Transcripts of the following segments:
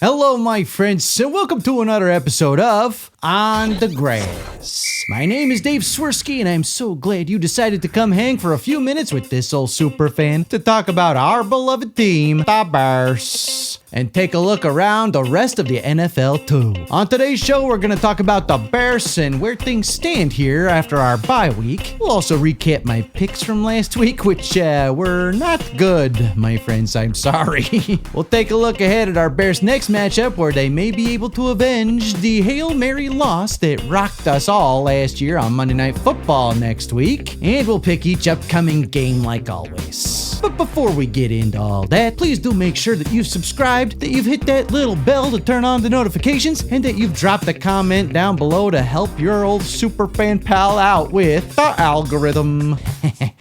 Hello, my friends, and welcome to another episode of On the Grass. My name is Dave Swerski, and I'm so glad you decided to come hang for a few minutes with this old super fan to talk about our beloved team, the Bears, and take a look around the rest of the NFL too. On today's show, we're going to talk about the Bears and where things stand here after our bye week. We'll also recap my picks from last week, which were not good, my friends. I'm sorry. We'll take a look ahead at our Bears' next matchup, where they may be able to avenge the Hail Mary loss that rocked us all last year on Monday Night Football next week, and we'll pick each upcoming game like always. But before we get into all that, please do make sure that you've subscribed, that you've hit that little bell to turn on the notifications, and that you've dropped a comment down below to help your old superfan pal out with the algorithm.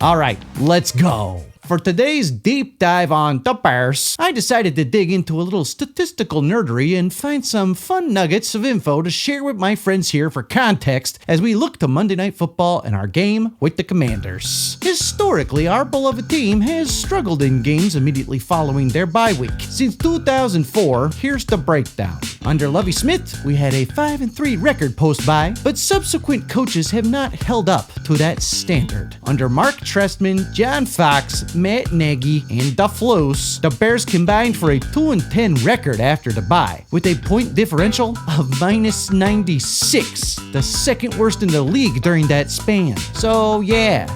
Alright, let's go. For today's deep dive on the Bears, I decided to dig into a little statistical nerdery and find some fun nuggets of info to share with my friends here for context as we look to Monday Night Football and our game with the Commanders. Historically, our beloved team has struggled in games immediately following their bye week. Since 2004, here's the breakdown. Under Lovie Smith, we had a 5-3 record post-bye, but subsequent coaches have not held up to that standard. Under Mark Trestman, John Fox, Matt Nagy, and DeFlus, the Bears combined for a 2-10 record after the bye, with a point differential of minus 96, the second worst in the league during that span. So yeah,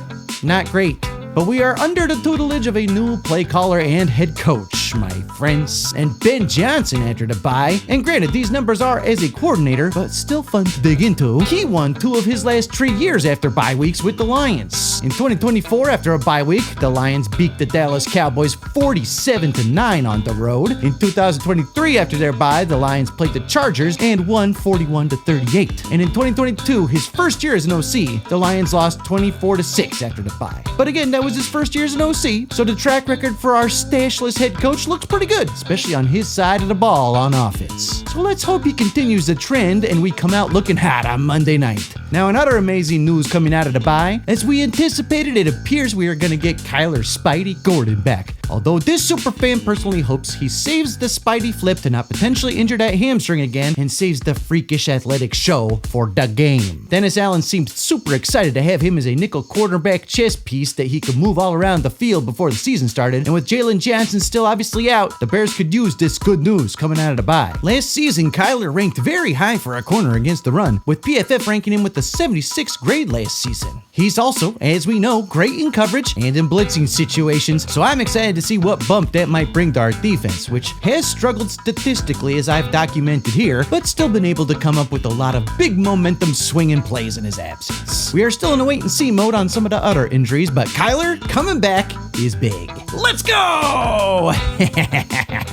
not great. But we are under the tutelage of a new play caller and head coach, my friends, and Ben Johnson after the bye. And granted, these numbers are as a coordinator, but still fun to dig into. He won 2 of his last 3 years after bye weeks with the Lions. In 2024, after a bye week, the Lions beat the Dallas Cowboys 47-9 on the road. In 2023, after their bye, the Lions played the Chargers and won 41-38. And in 2022, his first year as an OC, the Lions lost 24-6 after the bye. But again, that was his first year as an OC, so the track record for our stashless head coach looks pretty good, especially on his side of the ball on offense. So let's hope he continues the trend and we come out looking hot on Monday night. Now, another amazing news coming out of the bye, as we anticipated, it appears we are going to get Kyler Spidey Gordon back. Although this superfan personally hopes he saves the Spidey flip to not potentially injure that hamstring again and saves the freakish athletic show for the game. Dennis Allen seemed super excited to have him as a nickel quarterback chess piece that he could move all around the field before the season started, and with Jalen Johnson still obviously out, the Bears could use this good news coming out of the bye. Last season, Kyler ranked very high for a corner against the run, with PFF ranking him with the 76th grade last season. He's also, as we know, great in coverage and in blitzing situations, so I'm excited to see what bump that might bring to our defense, which has struggled statistically as I've documented here, but still been able to come up with a lot of big momentum swinging plays in his absence. We are still in a wait and see mode on some of the other injuries, but Kyler coming back is big. Let's go!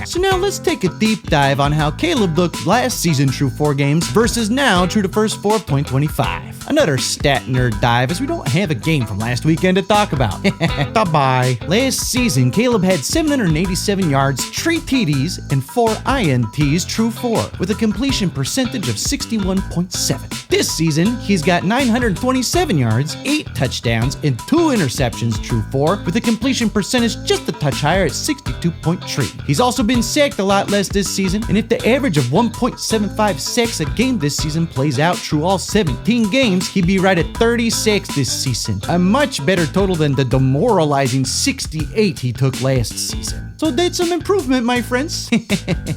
So now let's take a deep dive on how Caleb looked last season through 4 games versus now through the first 4 of 2025. Another stat nerd dive, as we don't have a game from last weekend to talk about. Bye-bye. Last season, Caleb had 787 yards, 3 TDs, and 4 INTs through 4, with a completion percentage of 61.7. This season, he's got 927 yards, 8 touchdowns, and 2 interceptions through 4, with a completion percentage just a touch higher at 62.3. He's also been sacked a lot less this season, and if the average of 1.75 sacks a game this season plays out through all 17 games, he'd be right at 36 this season. A much better total than the demoralizing 68 he took last season. So that's some improvement, my friends.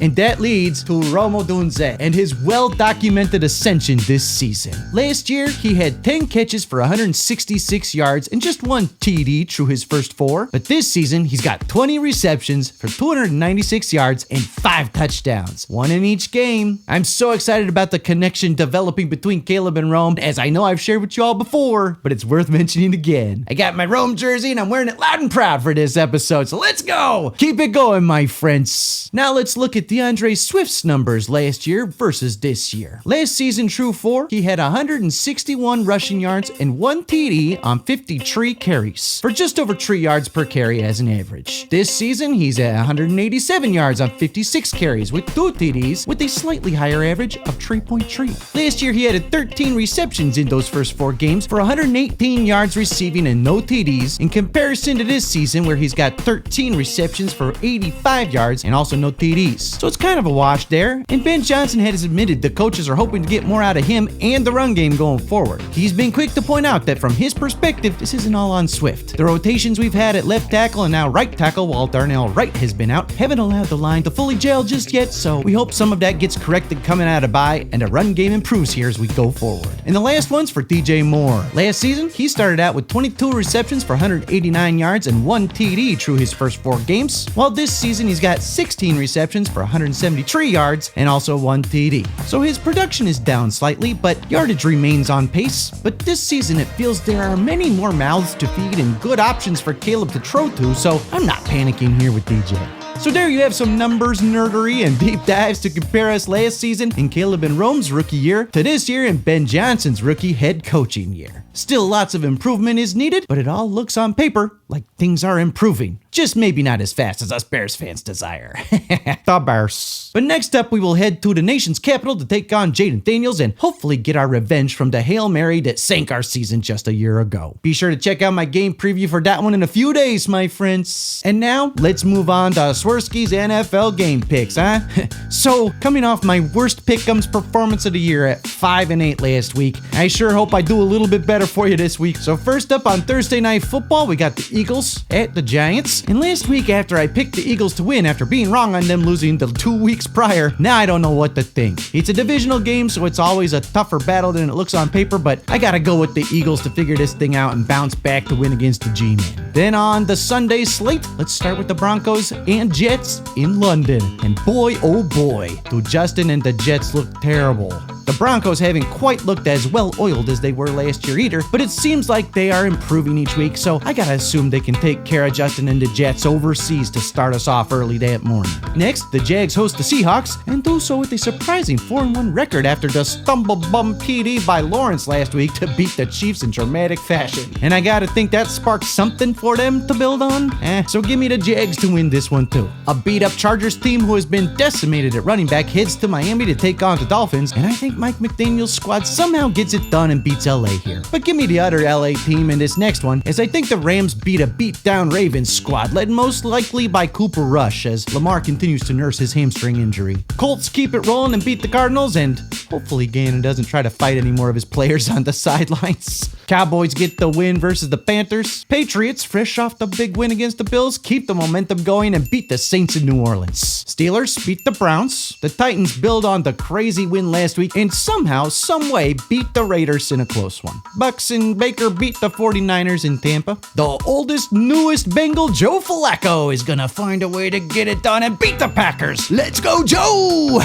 And that leads to Rome Odunze and his well-documented ascension this season. Last year, he had 10 catches for 166 yards and just 1 TD through his first 4. But this season, he's got 20 receptions for 296 yards and 5 touchdowns, 1 in each game. I'm so excited about the connection developing between Caleb and Rome, as I know I've shared with you all before, but it's worth mentioning again. I got my Rome jersey and I'm wearing it loud and proud for this episode, so let's go! Keep it going, my friends. Now let's look at DeAndre Swift's numbers last year versus this year. Last season through 4, he had 161 rushing yards and 1 TD on 53 carries, for just over 3 yards per carry as an average. This season, he's at 187 yards on 56 carries with 2 TDs, with a slightly higher average of 3.3. Last year, he had 13 receptions in those first 4 games for 118 yards receiving and no TDs, in comparison to this season where he's got 13 receptions for 85 yards and also no TDs. So it's kind of a wash there. And Ben Johnson has admitted the coaches are hoping to get more out of him and the run game going forward. He's been quick to point out that from his perspective, this isn't all on Swift. The rotations we've had at left tackle and now right tackle while Darnell Wright has been out haven't allowed the line to fully gel just yet, so we hope some of that gets corrected coming out of bye and the run game improves here as we go forward. And the last one's for DJ Moore. Last season, he started out with 22 receptions for 189 yards and 1 TD through his first 4 games, while this season he's got 16 receptions for 173 yards and also 1 TD. So his production is down slightly, but yardage remains on pace. But this season it feels there are many more mouths to feed and good options for Caleb to throw to, so I'm not panicking here with DJ. So there you have some numbers, nerdery, and deep dives to compare us last season in Caleb and Rome's rookie year to this year in Ben Johnson's rookie head coaching year. Still lots of improvement is needed, but it all looks on paper like things are improving. Just maybe not as fast as us Bears fans desire. The Bears. But next up, we will head to the nation's capital to take on Jaden Daniels and hopefully get our revenge from the Hail Mary that sank our season just a year ago. Be sure to check out my game preview for that one in a few days, my friends. And now, let's move on to Swerski's NFL game picks, huh? So, coming off my worst pick'ems performance of the year at 5-8 last week, I sure hope I do a little bit better for you this week. So first up on Thursday Night Football, we got the Eagles at the Giants. And last week after I picked the Eagles to win after being wrong on them losing the 2 weeks prior, now I don't know what to think. It's a divisional game, so it's always a tougher battle than it looks on paper, but I gotta go with the Eagles to figure this thing out and bounce back to win against the G-Men. Then on the Sunday slate, let's start with the Broncos and Jets in London. And boy, oh boy, do Justin and the Jets look terrible. The Broncos haven't quite looked as well-oiled as they were last year either, but it seems like they are improving each week, so I gotta assume they can take care of Justin and the Jets overseas to start us off early that morning. Next, the Jags host the Seahawks, and do so with a surprising 4-1 record after the stumble-bum PD by Lawrence last week to beat the Chiefs in dramatic fashion. And I gotta think that sparked something for them to build on. So give me the Jags to win this one too. A beat-up Chargers team who has been decimated at running back heads to Miami to take on the Dolphins, and I think Mike McDaniel's squad somehow gets it done and beats LA here. But give me the other LA team in this next one, as I think the Rams beat a beat-down Ravens squad led most likely by Cooper Rush as Lamar continues to nurse his hamstring injury. Colts keep it rolling and beat the Cardinals, and hopefully Gannon doesn't try to fight any more of his players on the sidelines. Cowboys get the win versus the Panthers. Patriots, fresh off the big win against the Bills, keep the momentum going and beat the Saints in New Orleans. Steelers beat the Browns. The Titans build on the crazy win last week and somehow, someway beat the Raiders in a close one. Bucks and Baker beat the 49ers in Tampa. The oldest, newest Bengal, Joe Flacco, is gonna find a way to get it done and beat the Packers. Let's go, Joe!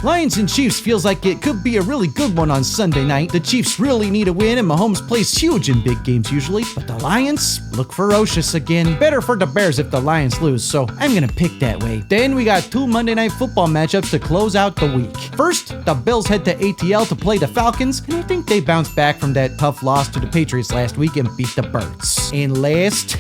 Lions and Chiefs feels like it could be a really good one on Sunday night. The Chiefs really need a win and Mahomes plays huge in big games usually, but the Lions look ferocious again. Better for the Bears if the Lions lose, so I'm gonna pick that way. Then we got 2 Monday Night Football matchups to close out the week. First, the Bills head to ATL to play the Falcons, and I think they bounced back from that tough loss to the Patriots last week and beat the Birds. And last,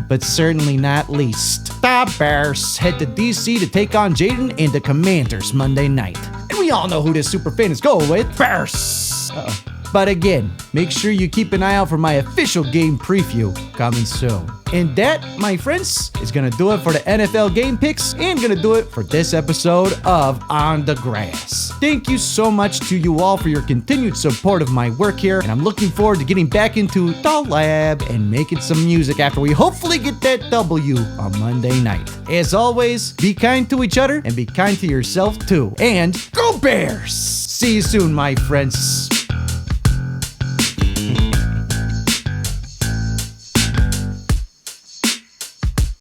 but certainly not least, the Bears head to DC to take on Jaden and the Commanders Monday night. And we all know who this super fan is going with, Bears! Uh-oh. But again, make sure you keep an eye out for my official game preview coming soon. And that, my friends, is gonna do it for the NFL game picks and gonna do it for this episode of On the Grass. Thank you so much to you all for your continued support of my work here, and I'm looking forward to getting back into the lab and making some music after we hopefully get that W on Monday night. As always, be kind to each other and be kind to yourself too. And go Bears! See you soon, my friends.